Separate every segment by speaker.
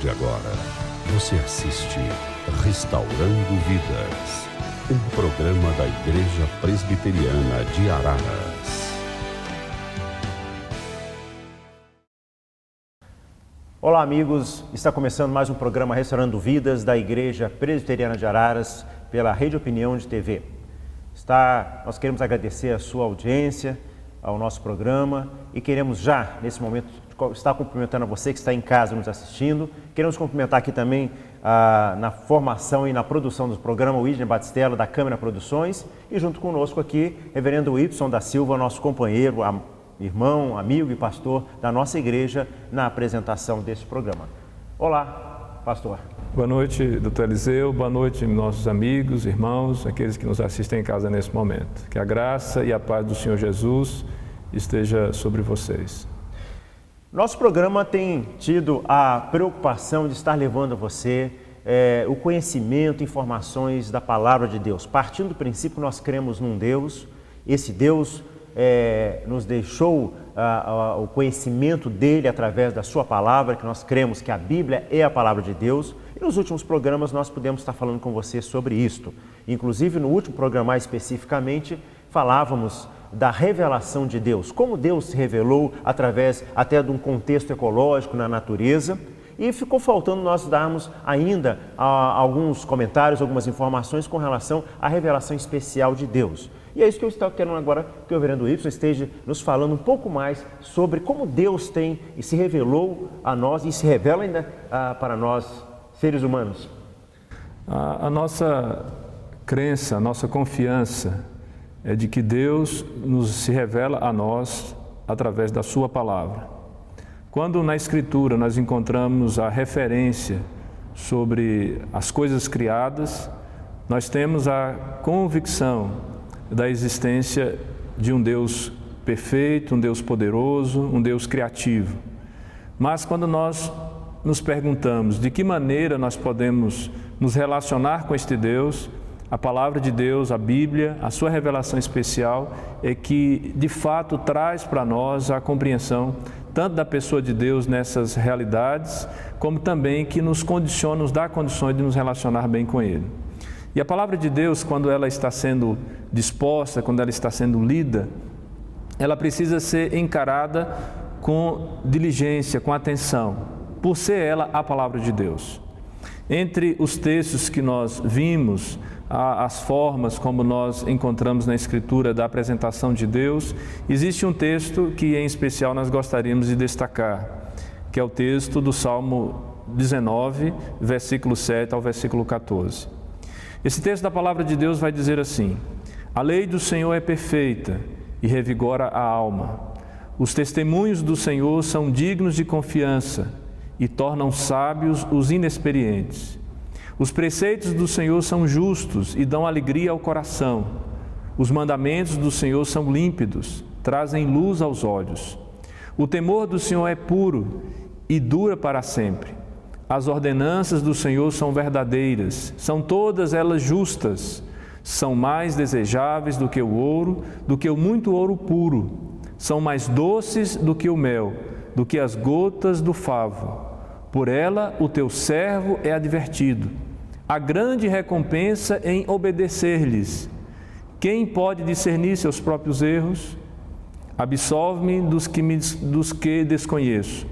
Speaker 1: de agora, você assiste Restaurando Vidas, um programa da Igreja Presbiteriana de Araras.
Speaker 2: Olá, amigos, está começando mais um programa Restaurando Vidas da Igreja Presbiteriana de Araras pela Rede Opinião de TV. Nós queremos agradecer a sua audiência ao nosso programa e queremos já, nesse momento, estar cumprimentando a você que está em casa nos assistindo. Queremos cumprimentar aqui também na formação e na produção do programa o Idner Batistella, da Câmara Produções, e junto conosco aqui, reverendo Wilson da Silva, nosso companheiro, irmão, amigo e pastor da nossa igreja, na apresentação desse programa. Olá, pastor.
Speaker 3: Boa noite, doutor Eliseu. Boa noite, nossos amigos, irmãos, aqueles que nos assistem em casa nesse momento. Que a graça e a paz do Senhor Jesus esteja sobre vocês.
Speaker 2: Nosso programa tem tido a preocupação de estar levando a você o conhecimento, informações da palavra de Deus. Partindo do princípio que nós cremos num Deus, esse Deus nos deixou o conhecimento dele através da sua palavra, que nós cremos que a Bíblia é a palavra de Deus. E nos últimos programas nós pudemos estar falando com você sobre isto. Inclusive no último programa mais especificamente falávamos da revelação de Deus, como Deus se revelou através até de um contexto ecológico na natureza. E ficou faltando nós darmos ainda alguns comentários, algumas informações com relação à revelação especial de Deus. E é isso que eu estou querendo agora que o reverendo Wilson esteja nos falando um pouco mais sobre como Deus tem e se revelou a nós e se revela ainda para nós, seres humanos.
Speaker 3: A nossa crença, a nossa confiança é de que Deus se revela a nós através da sua palavra. Quando na Escritura nós encontramos a referência sobre as coisas criadas, nós temos a convicção da existência de um Deus perfeito, um Deus poderoso, um Deus criativo. Mas quando nós nos perguntamos de que maneira nós podemos nos relacionar com este Deus, a palavra de Deus, a Bíblia, a sua revelação especial é que de fato traz para nós a compreensão tanto da pessoa de Deus nessas realidades, como também que nos dá condições de nos relacionar bem com Ele. E a palavra de Deus, quando ela está sendo disposta, quando ela está sendo lida, ela precisa ser encarada com diligência, com atenção, por ser ela a palavra de Deus. Entre os textos que nós vimos, as formas como nós encontramos na Escritura da apresentação de Deus, existe um texto que em especial nós gostaríamos de destacar, que é o texto do Salmo 19, versículo 7 ao versículo 14. Esse texto da palavra de Deus vai dizer assim: a lei do Senhor é perfeita e revigora a alma. Os testemunhos do Senhor são dignos de confiança e tornam sábios os inexperientes. Os preceitos do Senhor são justos e dão alegria ao coração. Os mandamentos do Senhor são límpidos, trazem luz aos olhos. O temor do Senhor é puro e dura para sempre. As ordenanças do Senhor são verdadeiras, são todas elas justas. São mais desejáveis do que o ouro, do que o muito ouro puro. São mais doces do que o mel, do que as gotas do favo. Por ela o teu servo é advertido. Há grande recompensa em obedecer-lhes. Quem pode discernir seus próprios erros? Absolve-me dos que desconheço.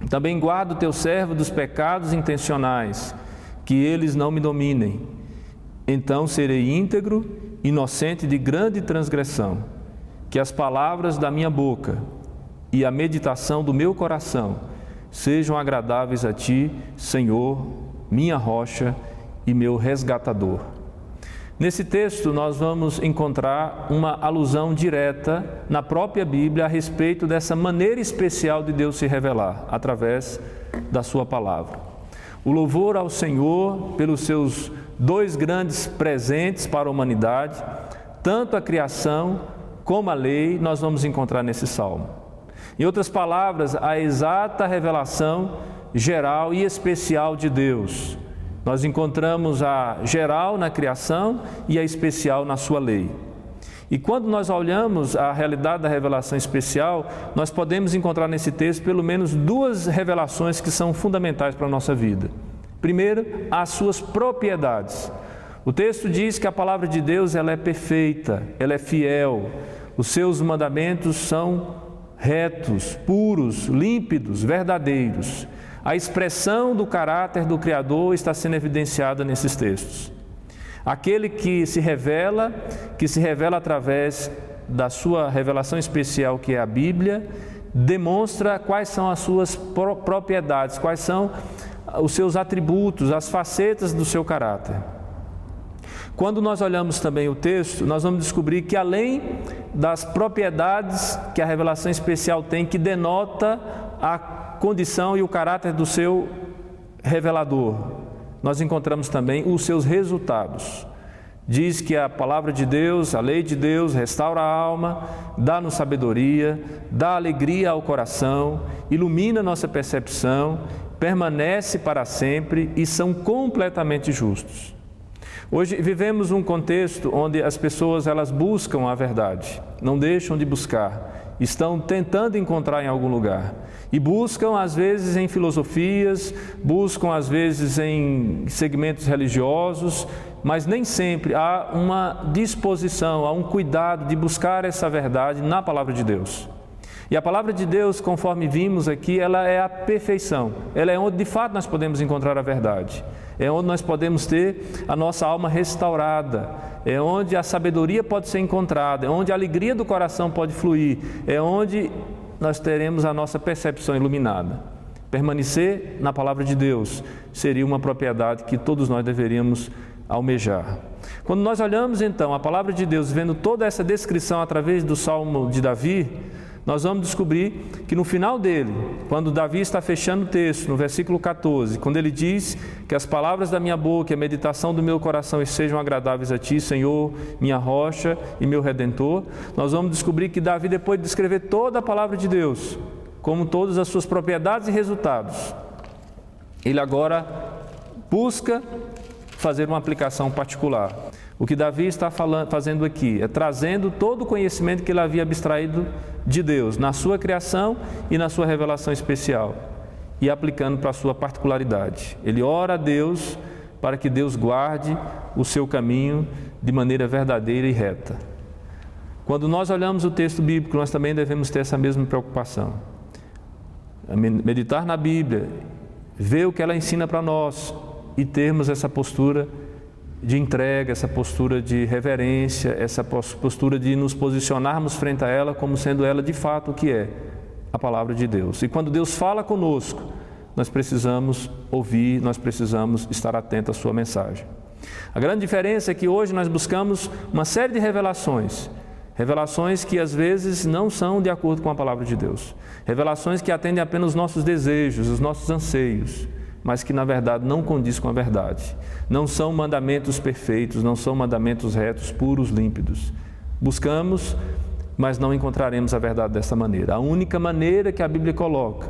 Speaker 3: Também guarda o teu servo dos pecados intencionais, que eles não me dominem. Então serei íntegro, inocente de grande transgressão. Que as palavras da minha boca e a meditação do meu coração sejam agradáveis a ti, Senhor, minha rocha e meu resgatador. Nesse texto nós vamos encontrar uma alusão direta na própria Bíblia a respeito dessa maneira especial de Deus se revelar através da sua palavra. O louvor ao Senhor pelos seus dois grandes presentes para a humanidade, tanto a criação como a lei, nós vamos encontrar nesse salmo. Em outras palavras, a exata revelação geral e especial de Deus. Nós encontramos a geral na criação e a especial na sua lei. E quando nós olhamos a realidade da revelação especial, nós podemos encontrar nesse texto pelo menos duas revelações que são fundamentais para a nossa vida. Primeiro, as suas propriedades. O texto diz que a palavra de Deus ela é perfeita, ela é fiel, os seus mandamentos são retos, puros, límpidos, verdadeiros. A expressão do caráter do Criador está sendo evidenciada nesses textos. Aquele que se revela através da sua revelação especial, que é a Bíblia, demonstra quais são as suas propriedades, quais são os seus atributos, as facetas do seu caráter. Quando nós olhamos também o texto, nós vamos descobrir que além das propriedades que a revelação especial tem, que denota a condição e o caráter do seu revelador, nós encontramos também os seus resultados. Diz que a palavra de Deus, a lei de Deus, restaura a alma, dá-nos sabedoria, dá alegria ao coração, ilumina nossa percepção, permanece para sempre e são completamente justos. Hoje vivemos um contexto onde as pessoas elas buscam a verdade, não deixam de buscar, estão tentando encontrar em algum lugar. E buscam às vezes em filosofias, buscam às vezes em segmentos religiosos, mas nem sempre há uma disposição, há um cuidado de buscar essa verdade na palavra de Deus. E a palavra de Deus, conforme vimos aqui, ela é a perfeição, ela é onde de fato nós podemos encontrar a verdade, é onde nós podemos ter a nossa alma restaurada, é onde a sabedoria pode ser encontrada, é onde a alegria do coração pode fluir, é onde nós teremos a nossa percepção iluminada. Permanecer na palavra de Deus seria uma propriedade que todos nós deveríamos almejar. Quando nós olhamos então a palavra de Deus, vendo toda essa descrição através do Salmo de Davi, nós vamos descobrir que no final dele, quando Davi está fechando o texto, no versículo 14, quando ele diz que as palavras da minha boca e a meditação do meu coração sejam agradáveis a Ti, Senhor, minha rocha e meu Redentor, nós vamos descobrir que Davi, depois de descrever toda a palavra de Deus, como todas as suas propriedades e resultados, ele agora busca fazer uma aplicação particular. O que Davi está fazendo aqui é trazendo todo o conhecimento que ele havia abstraído de Deus, na sua criação e na sua revelação especial, e aplicando para a sua particularidade. Ele ora a Deus para que Deus guarde o seu caminho de maneira verdadeira e reta. Quando nós olhamos o texto bíblico, nós também devemos ter essa mesma preocupação. Meditar na Bíblia, ver o que ela ensina para nós e termos essa postura de entrega, essa postura de reverência, essa postura de nos posicionarmos frente a ela como sendo ela de fato o que é, a palavra de Deus. E quando Deus fala conosco, nós precisamos ouvir, nós precisamos estar atentos à sua mensagem. A grande diferença é que hoje nós buscamos uma série de revelações que às vezes não são de acordo com a palavra de Deus, revelações que atendem apenas os nossos desejos, os nossos anseios, mas que na verdade não condiz com a verdade. Não são mandamentos perfeitos, não são mandamentos retos, puros, límpidos. Buscamos, mas não encontraremos a verdade dessa maneira. A única maneira que a Bíblia coloca,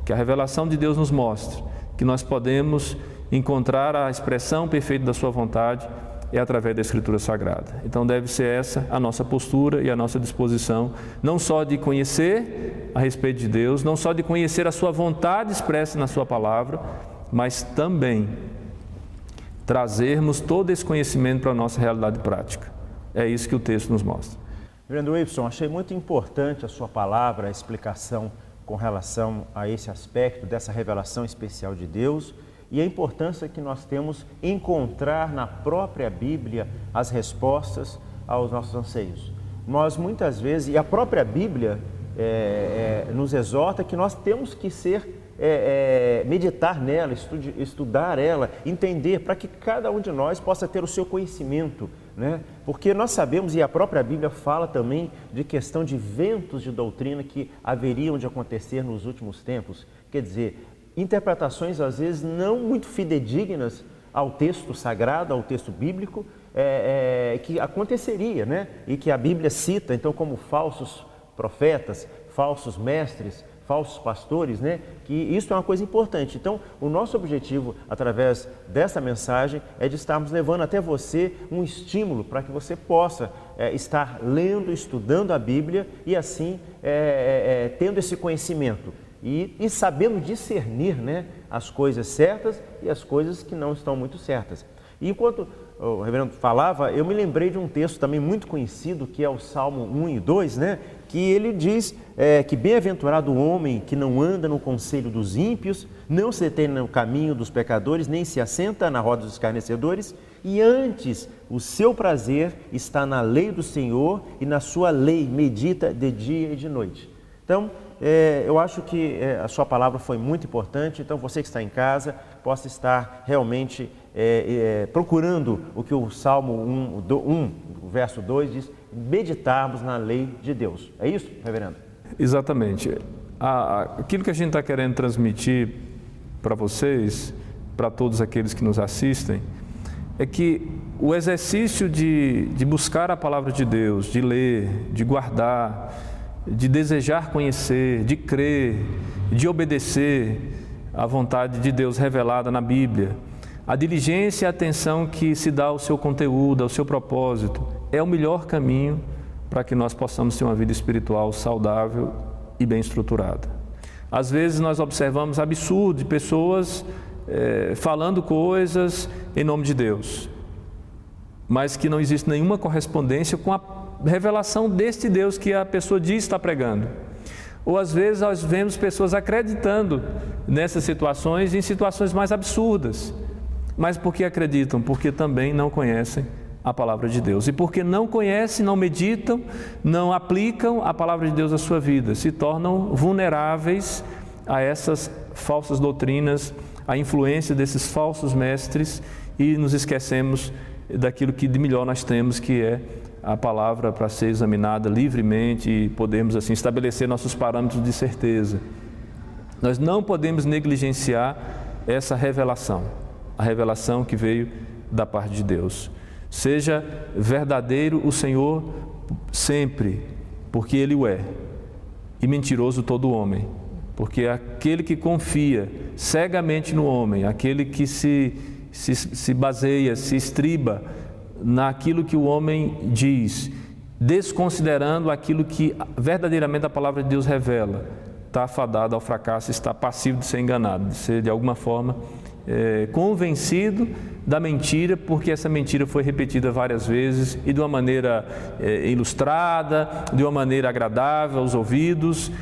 Speaker 3: que a revelação de Deus nos mostra, que nós podemos encontrar a expressão perfeita da sua vontade, é através da Escritura Sagrada. Então deve ser essa a nossa postura e a nossa disposição, não só de conhecer a respeito de Deus, não só de conhecer a sua vontade expressa na sua palavra, mas também trazermos todo esse conhecimento para a nossa realidade prática. É isso que o texto nos mostra.
Speaker 2: Reverendo Wilson, achei muito importante a sua palavra, a explicação com relação a esse aspecto dessa revelação especial de Deus e a importância que nós temos em encontrar na própria Bíblia as respostas aos nossos anseios. Nós muitas vezes, e a própria Bíblia nos exorta que nós temos que meditar nela, estudar ela, entender, para que cada um de nós possa ter o seu conhecimento, né? Porque nós sabemos, e a própria Bíblia fala também de questão de ventos de doutrina que haveriam de acontecer nos últimos tempos, quer dizer, interpretações às vezes não muito fidedignas ao texto sagrado, ao texto bíblico, que aconteceria, né? E que a Bíblia cita, então, como falsos profetas, falsos mestres, falsos pastores, né? Que isso é uma coisa importante. Então, o nosso objetivo, através dessa mensagem, é de estarmos levando até você um estímulo para que você possa estar lendo, estudando a Bíblia e assim tendo esse conhecimento e sabendo discernir, né, as coisas certas e as coisas que não estão muito certas. E enquanto o reverendo falava, eu me lembrei de um texto também muito conhecido, que é o Salmo 1 e 2, né? Que ele diz que bem-aventurado o homem que não anda no conselho dos ímpios, não se detém no caminho dos pecadores, nem se assenta na roda dos escarnecedores, e antes o seu prazer está na lei do Senhor e na sua lei medita de dia e de noite. Então, eu acho que a sua palavra foi muito importante, então você que está em casa possa estar realmente procurando o que o Salmo 1, o verso 2 diz, meditarmos na lei de Deus. É isso, reverendo?
Speaker 3: Exatamente. Aquilo que a gente está querendo transmitir para vocês, para todos aqueles que nos assistem, é que o exercício de buscar a palavra de Deus, de ler, de guardar, de desejar conhecer, de crer, de obedecer à vontade de Deus revelada na Bíblia, a diligência e a atenção que se dá ao seu conteúdo, ao seu propósito, é o melhor caminho para que nós possamos ter uma vida espiritual saudável e bem estruturada. Às vezes nós observamos absurdo de pessoas falando coisas em nome de Deus, mas que não existe nenhuma correspondência com a revelação deste Deus que a pessoa diz estar pregando. Ou às vezes nós vemos pessoas acreditando nessas situações, em situações mais absurdas. Mas por que acreditam? Porque também não conhecem a palavra de Deus. E porque não conhecem, não meditam, não aplicam a palavra de Deus à sua vida, se tornam vulneráveis a essas falsas doutrinas, à influência desses falsos mestres, e nos esquecemos daquilo que de melhor nós temos, que é a palavra para ser examinada livremente e podermos assim estabelecer nossos parâmetros de certeza. Nós não podemos negligenciar essa revelação, a revelação que veio da parte de Deus. Seja verdadeiro o Senhor sempre, porque Ele o é, e mentiroso todo homem, porque aquele que confia cegamente no homem, aquele que se baseia, se estriba naquilo que o homem diz, desconsiderando aquilo que verdadeiramente a palavra de Deus revela, está afadado ao fracasso, está passivo de ser enganado, de ser de alguma forma convencido da mentira, porque essa mentira foi repetida várias vezes e de uma maneira ilustrada, de uma maneira agradável aos ouvidos.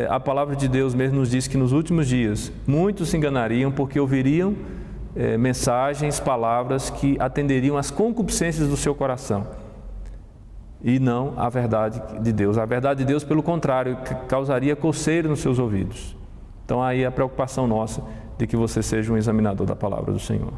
Speaker 3: A palavra de Deus mesmo nos diz que nos últimos dias muitos se enganariam porque ouviriam mensagens, palavras que atenderiam às concupiscências do seu coração e não à verdade de Deus. A verdade de Deus, pelo contrário, causaria coceira nos seus ouvidos. Então aí a preocupação nossa de que você seja um examinador da palavra do Senhor.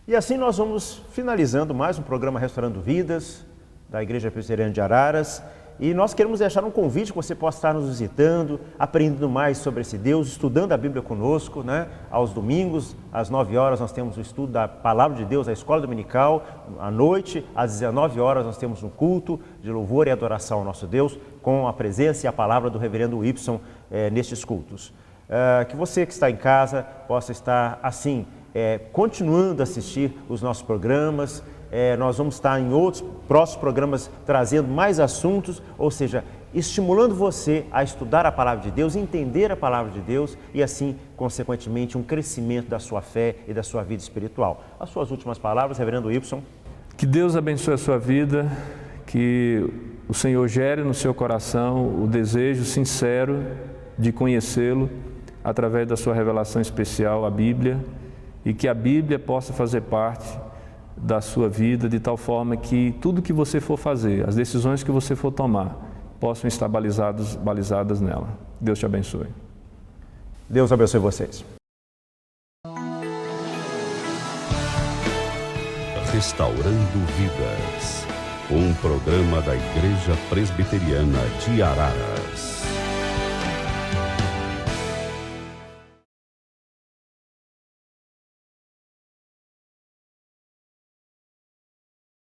Speaker 2: E assim nós vamos finalizando mais um programa Restaurando Vidas da Igreja Presbiteriana de Araras. E nós queremos deixar um convite que você possa estar nos visitando, aprendendo mais sobre esse Deus, estudando a Bíblia conosco, né? Aos domingos, às 9 horas, nós temos o estudo da Palavra de Deus, a Escola Dominical. À noite, às 19 horas, nós temos um culto de louvor e adoração ao nosso Deus, com a presença e a palavra do reverendo Wilson nestes cultos. Que você que está em casa possa estar assim, continuando a assistir os nossos programas. Nós vamos estar em outros próximos programas trazendo mais assuntos, ou seja, estimulando você a estudar a palavra de Deus, entender a palavra de Deus e assim, consequentemente, um crescimento da sua fé e da sua vida espiritual. As suas últimas palavras, reverendo Wilson.
Speaker 3: Que Deus abençoe a sua vida, que o Senhor gere no seu coração o desejo sincero de conhecê-lo através da sua revelação especial, a Bíblia, e que a Bíblia possa fazer parte da sua vida de tal forma que tudo que você for fazer, as decisões que você for tomar, possam estar balizadas nela. Deus te abençoe.
Speaker 2: Deus abençoe vocês.
Speaker 1: Restaurando Vidas, um programa da Igreja Presbiteriana de Araras.